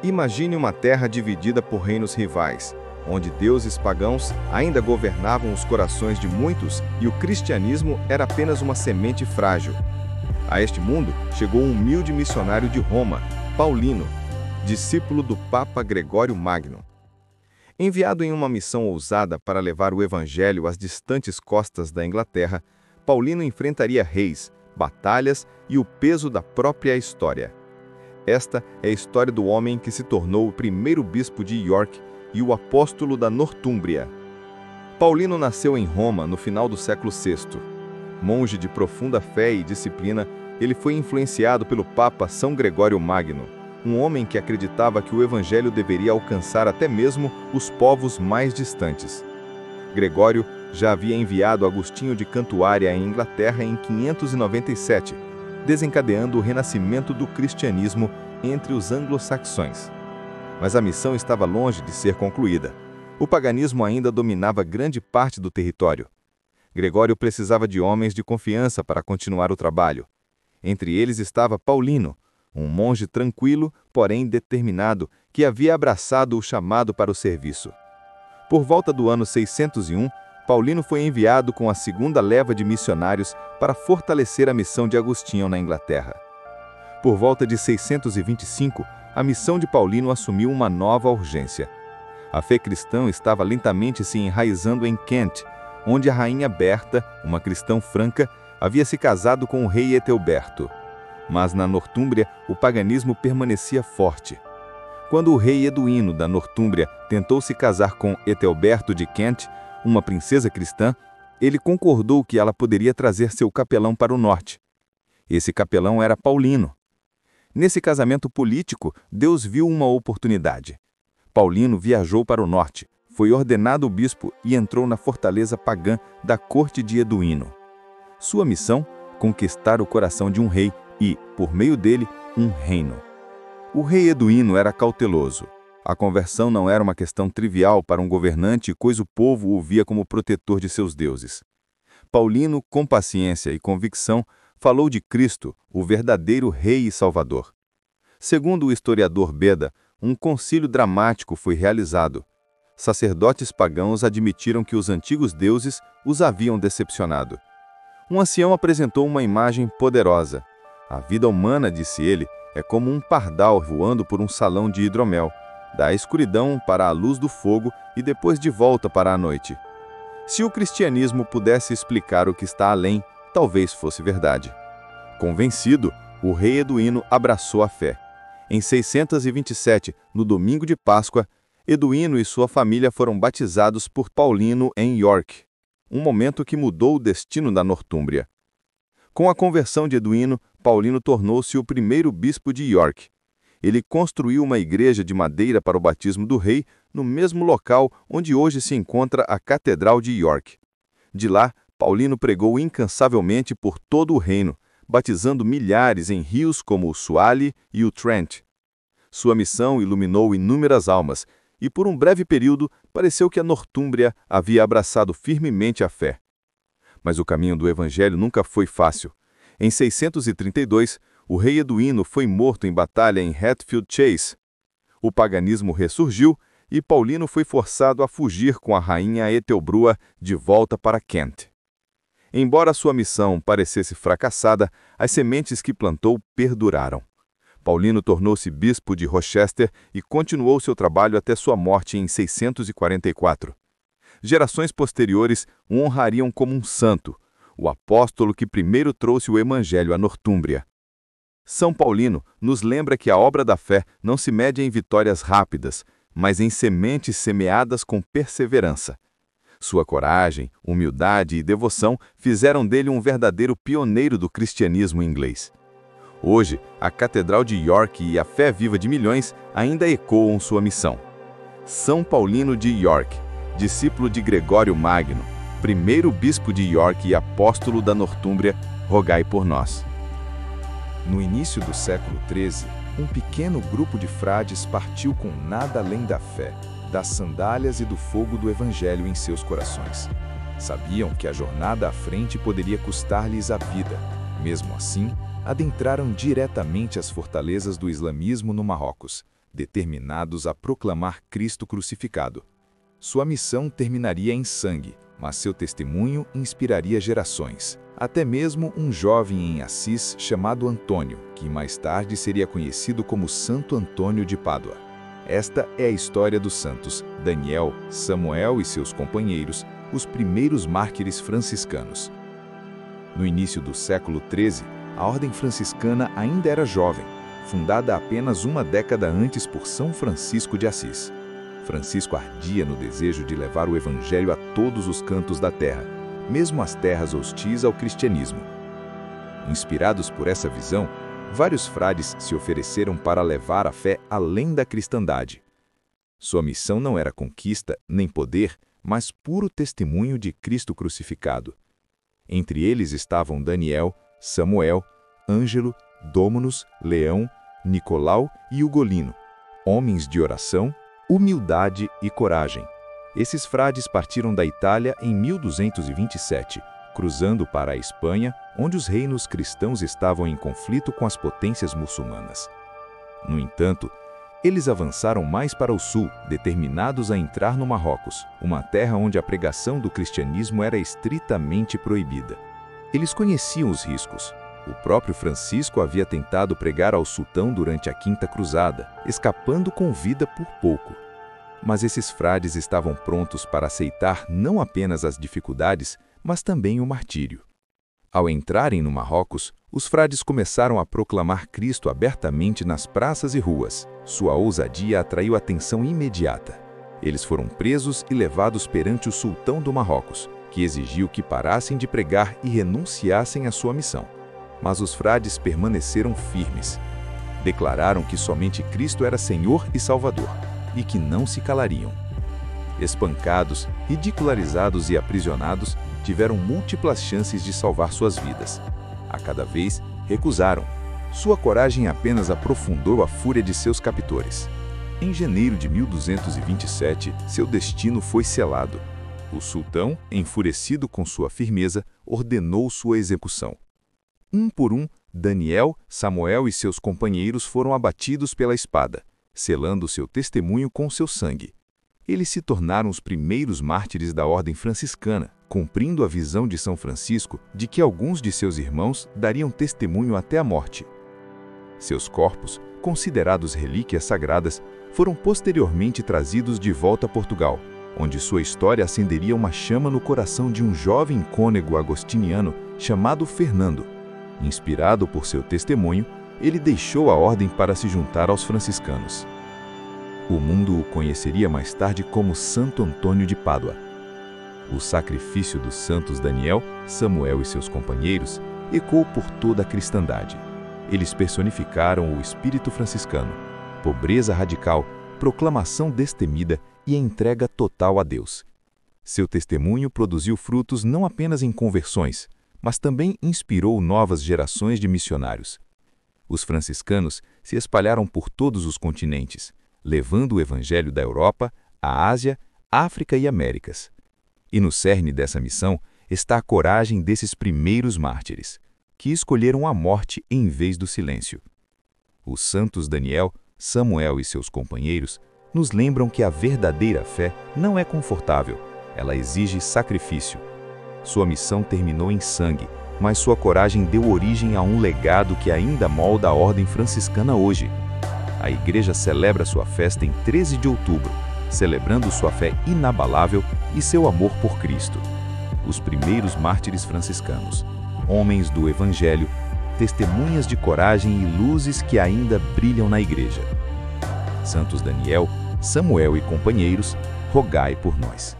Imagine uma terra dividida por reinos rivais, onde deuses pagãos ainda governavam os corações de muitos e o cristianismo era apenas uma semente frágil. A este mundo chegou um humilde missionário de Roma, Paulino, discípulo do Papa Gregório Magno. Enviado em uma missão ousada para levar o evangelho às distantes costas da Inglaterra, Paulino enfrentaria reis, batalhas e o peso da própria história. Esta é a história do homem que se tornou o primeiro bispo de York e o apóstolo da Nortúmbria. Paulino nasceu em Roma no final do século VI. Monge de profunda fé e disciplina, ele foi influenciado pelo Papa São Gregório Magno, um homem que acreditava que o evangelho deveria alcançar até mesmo os povos mais distantes. Gregório já havia enviado Agostinho de Cantuária à Inglaterra em 597, desencadeando o renascimento do cristianismo entre os anglo-saxões. Mas a missão estava longe de ser concluída. O paganismo ainda dominava grande parte do território. Gregório precisava de homens de confiança para continuar o trabalho. Entre eles estava Paulino, um monge tranquilo, porém determinado, que havia abraçado o chamado para o serviço. Por volta do ano 601, Paulino foi enviado com a segunda leva de missionários para fortalecer a missão de Agostinho na Inglaterra. Por volta de 625, a missão de Paulino assumiu uma nova urgência. A fé cristã estava lentamente se enraizando em Kent, onde a rainha Berta, uma cristã franca, havia se casado com o rei Etelberto. Mas na Nortúmbria, o paganismo permanecia forte. Quando o rei Eduíno da Nortúmbria tentou se casar com Etelberto de Kent, uma princesa cristã, ele concordou que ela poderia trazer seu capelão para o norte. Esse capelão era Paulino. Nesse casamento político, Deus viu uma oportunidade. Paulino viajou para o norte, foi ordenado bispo e entrou na fortaleza pagã da corte de Eduíno. Sua missão? Conquistar o coração de um rei e, por meio dele, um reino. O rei Eduíno era cauteloso. A conversão não era uma questão trivial para um governante, pois o povo o via como protetor de seus deuses. Paulino, com paciência e convicção, falou de Cristo, o verdadeiro Rei e Salvador. Segundo o historiador Beda, um concílio dramático foi realizado. Sacerdotes pagãos admitiram que os antigos deuses os haviam decepcionado. Um ancião apresentou uma imagem poderosa. A vida humana, disse ele, é como um pardal voando por um salão de hidromel, da escuridão para a luz do fogo e depois de volta para a noite. Se o cristianismo pudesse explicar o que está além, talvez fosse verdade. Convencido, o rei Eduíno abraçou a fé. Em 627, no domingo de Páscoa, Eduíno e sua família foram batizados por Paulino em York, um momento que mudou o destino da Nortúmbria. Com a conversão de Eduíno, Paulino tornou-se o primeiro bispo de York. Ele construiu uma igreja de madeira para o batismo do rei no mesmo local onde hoje se encontra a Catedral de York. De lá, Paulino pregou incansavelmente por todo o reino, batizando milhares em rios como o Swale e o Trent. Sua missão iluminou inúmeras almas, e por um breve período pareceu que a Nortúmbria havia abraçado firmemente a fé. Mas o caminho do evangelho nunca foi fácil. Em 632, o rei Eduíno foi morto em batalha em Hatfield Chase. O paganismo ressurgiu e Paulino foi forçado a fugir com a rainha Etelbrua de volta para Kent. Embora sua missão parecesse fracassada, as sementes que plantou perduraram. Paulino tornou-se bispo de Rochester e continuou seu trabalho até sua morte em 644. Gerações posteriores o honrariam como um santo, o apóstolo que primeiro trouxe o evangelho à Nortúmbria. São Paulino nos lembra que a obra da fé não se mede em vitórias rápidas, mas em sementes semeadas com perseverança. Sua coragem, humildade e devoção fizeram dele um verdadeiro pioneiro do cristianismo inglês. Hoje, a Catedral de York e a fé viva de milhões ainda ecoam sua missão. São Paulino de York, discípulo de Gregório Magno, primeiro bispo de York e apóstolo da Nortúmbria, rogai por nós. No início do século XIII, um pequeno grupo de frades partiu com nada além da fé, das sandálias e do fogo do Evangelho em seus corações. Sabiam que a jornada à frente poderia custar-lhes a vida. Mesmo assim, adentraram diretamente as fortalezas do islamismo no Marrocos, determinados a proclamar Cristo crucificado. Sua missão terminaria em sangue, mas seu testemunho inspiraria gerações. Até mesmo um jovem em Assis chamado Antônio, que mais tarde seria conhecido como Santo Antônio de Pádua. Esta é a história dos santos Daniel, Samuel e seus companheiros, os primeiros mártires franciscanos. No início do século XIII, a Ordem Franciscana ainda era jovem, fundada apenas uma década antes por São Francisco de Assis. Francisco ardia no desejo de levar o Evangelho a todos os cantos da terra, mesmo as terras hostis ao cristianismo. Inspirados por essa visão, vários frades se ofereceram para levar a fé além da cristandade. Sua missão não era conquista nem poder, mas puro testemunho de Cristo crucificado. Entre eles estavam Daniel, Samuel, Ângelo, Dômanos, Leão, Nicolau e Ugolino, homens de oração, humildade e coragem. Esses frades partiram da Itália em 1227, cruzando para a Espanha, onde os reinos cristãos estavam em conflito com as potências muçulmanas. No entanto, eles avançaram mais para o sul, determinados a entrar no Marrocos, uma terra onde a pregação do cristianismo era estritamente proibida. Eles conheciam os riscos. O próprio Francisco havia tentado pregar ao sultão durante a Quinta Cruzada, escapando com vida por pouco. Mas esses frades estavam prontos para aceitar não apenas as dificuldades, mas também o martírio. Ao entrarem no Marrocos, os frades começaram a proclamar Cristo abertamente nas praças e ruas. Sua ousadia atraiu atenção imediata. Eles foram presos e levados perante o sultão do Marrocos, que exigiu que parassem de pregar e renunciassem à sua missão. Mas os frades permaneceram firmes. Declararam que somente Cristo era Senhor e Salvador, e que não se calariam. Espancados, ridicularizados e aprisionados, tiveram múltiplas chances de salvar suas vidas. A cada vez, recusaram. Sua coragem apenas aprofundou a fúria de seus captores. Em janeiro de 1227, seu destino foi selado. O sultão, enfurecido com sua firmeza, ordenou sua execução. Um por um, Daniel, Samuel e seus companheiros foram abatidos pela espada, selando seu testemunho com seu sangue. Eles se tornaram os primeiros mártires da Ordem Franciscana, cumprindo a visão de São Francisco de que alguns de seus irmãos dariam testemunho até a morte. Seus corpos, considerados relíquias sagradas, foram posteriormente trazidos de volta a Portugal, onde sua história acenderia uma chama no coração de um jovem cônego agostiniano chamado Fernando. Inspirado por seu testemunho, ele deixou a ordem para se juntar aos franciscanos. O mundo o conheceria mais tarde como Santo Antônio de Pádua. O sacrifício dos santos Daniel, Samuel e seus companheiros ecoou por toda a cristandade. Eles personificaram o espírito franciscano, pobreza radical, proclamação destemida e entrega total a Deus. Seu testemunho produziu frutos não apenas em conversões, mas também inspirou novas gerações de missionários. Os franciscanos se espalharam por todos os continentes, levando o evangelho da Europa, à Ásia, África e Américas. E no cerne dessa missão está a coragem desses primeiros mártires, que escolheram a morte em vez do silêncio. Os santos Daniel, Samuel e seus companheiros nos lembram que a verdadeira fé não é confortável, ela exige sacrifício. Sua missão terminou em sangue, mas sua coragem deu origem a um legado que ainda molda a Ordem Franciscana hoje. A Igreja celebra sua festa em 13 de outubro, celebrando sua fé inabalável e seu amor por Cristo. Os primeiros mártires franciscanos, homens do Evangelho, testemunhas de coragem e luzes que ainda brilham na Igreja. Santos Daniel, Samuel e companheiros, rogai por nós.